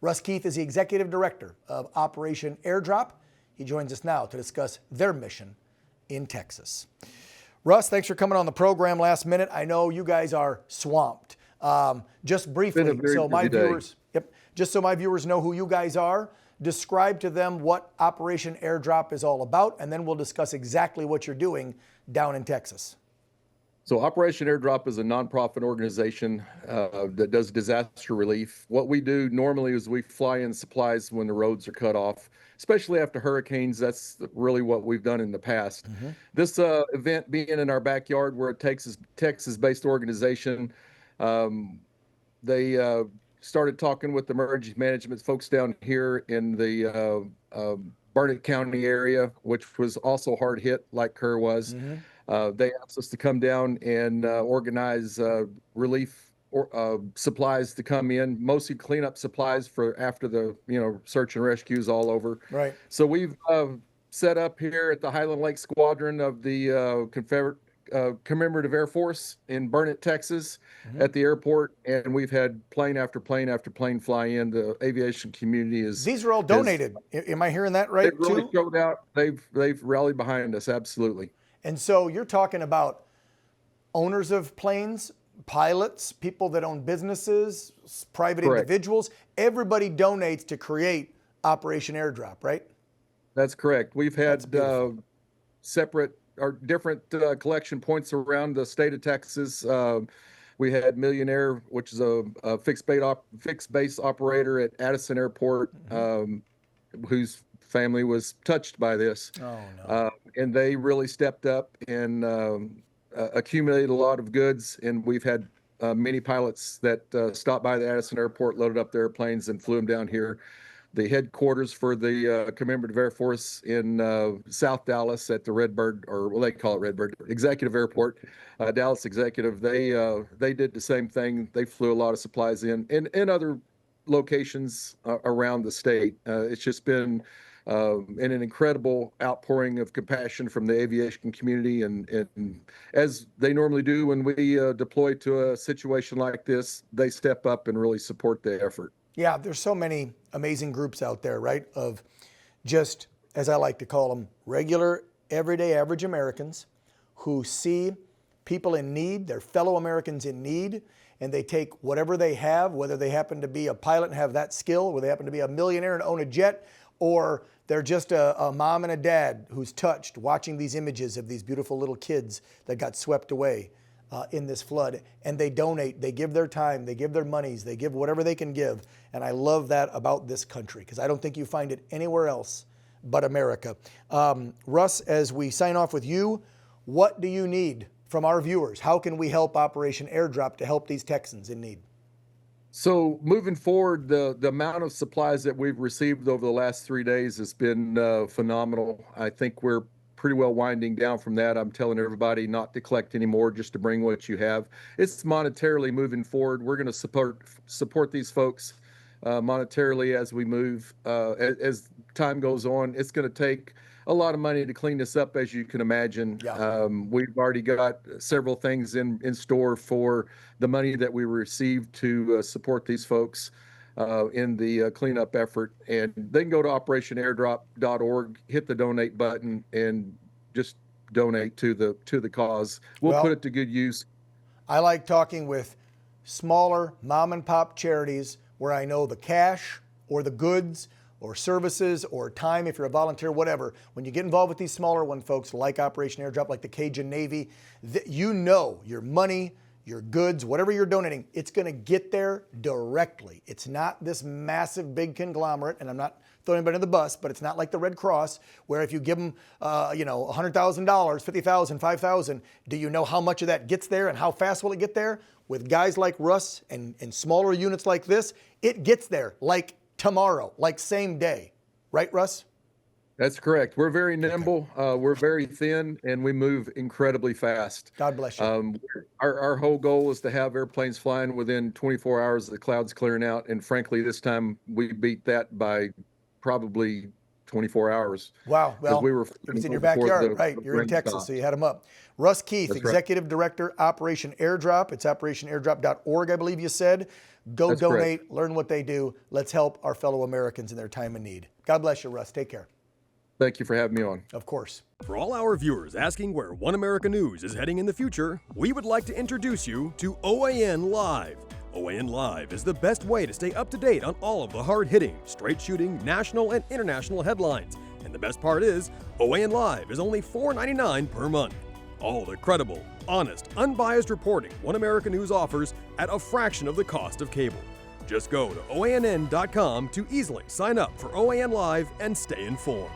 Russ Keith is the Executive Director of Operation AirDrop. He joins us now to discuss their mission in Texas. Russ, thanks for coming on the program last minute. I know you guys are swamped. Just briefly, so my viewers know who you guys are, describe to them what Operation AirDrop is all about, and then we'll discuss exactly what you're doing down in Texas. So Operation AirDrop is a nonprofit organization that does disaster relief. What we do normally is we fly in supplies when the roads are cut off, especially after hurricanes. That's really what we've done in the past. Mm-hmm. This event being in our backyard, we're a Texas-based organization. They started talking with the emergency management folks down here in the Burnett County area, which was also hard hit like Kerr was. Mm-hmm. They asked us to come down and organize relief supplies to come in, mostly cleanup supplies for after the search and rescues all over. Right. So we've set up here at the Highland Lake Squadron of the Confederate Commemorative Air Force in Burnett, Texas, mm-hmm. at the airport, and we've had plane after plane after plane fly in. The aviation community is. These are all donated. Am I hearing that right? They've really showed out. They've rallied behind us, absolutely. And so you're talking about owners of planes, pilots, people that own businesses, private Correct. Individuals. Everybody donates to create Operation AirDrop, right? That's correct. We've had separate or different collection points around the state of Texas. We had Millionaire, which is a fixed base operator at Addison Airport, mm-hmm. Whose family was touched by this. Oh, no. And they really stepped up and accumulated a lot of goods. And we've had many pilots that stopped by the Addison Airport, loaded up their airplanes, and flew them down here. The headquarters for the Commemorative Air Force in South Dallas at the Redbird, or well, they call it Redbird, Executive Airport, Dallas Executive, they did the same thing. They flew a lot of supplies in, and other locations around the state. It's just been an incredible outpouring of compassion from the aviation community, and as they normally do when we deploy to a situation like this, they step up and really support the effort. Yeah, there's so many amazing groups out there, right? Of just, as I like to call them, regular, everyday, average Americans who see people in need, their fellow Americans in need, and they take whatever they have, whether they happen to be a pilot and have that skill, whether they happen to be a millionaire and own a jet, or they're just a mom and a dad who's touched watching these images of these beautiful little kids that got swept away in this flood, and they donate, they give their time, they give their monies, they give whatever they can give. And I love that about this country, because I don't think you find it anywhere else but America. Russ, as we sign off with you, what do you need from our viewers? How can we help Operation AirDrop to help these Texans in need? So moving forward, the amount of supplies that we've received over the last 3 days has been phenomenal. I think we're pretty well winding down from that. I'm telling everybody not to collect anymore, just to bring what you have. It's monetarily moving forward. We're going to support these folks monetarily as we move. As time goes on, it's going to take a lot of money to clean this up, as you can imagine. Yeah. We've already got several things in store for the money that we received to support these folks in the cleanup effort. And they can go to operationairdrop.org, hit the donate button, and just donate to the cause. We'll put it to good use. I like talking with smaller mom and pop charities where I know the cash or the goods or services or time, if you're a volunteer, whatever. When you get involved with these smaller one, folks, like Operation AirDrop, like the Cajun Navy, you know your money, your goods, whatever you're donating, it's going to get there directly. It's not this massive, big conglomerate, and I'm not throwing anybody under the bus, but it's not like the Red Cross, where if you give them, $100,000, $50,000, $5,000, do you know how much of that gets there and how fast will it get there? With guys like Russ and smaller units like this, it gets there like tomorrow, like same day. Right, Russ? That's correct. We're very nimble, we're very thin, and we move incredibly fast. God bless you. Our whole goal is to have airplanes flying within 24 hours of the clouds clearing out, and frankly, this time we beat that by probably 24 hours. Wow. Well, we were it was in your before backyard, right? You're in rain Texas, stopped. so you had them up. Russ Keith, That's right. Executive Director, Operation AirDrop. It's operationairdrop.org, I believe you said. Go That's donate, correct. learn what they do. Let's help our fellow Americans in their time of need. God bless you, Russ. Take care. Thank you for having me on. Of course. For all our viewers asking where One America News is heading in the future, we would like to introduce you to OAN Live. OAN Live is the best way to stay up to date on all of the hard-hitting, straight-shooting, national and international headlines. And the best part is, OAN Live is only $4.99 per month. All the credible, honest, unbiased reporting One America News offers at a fraction of the cost of cable. Just go to OANN.com to easily sign up for OAN Live and stay informed.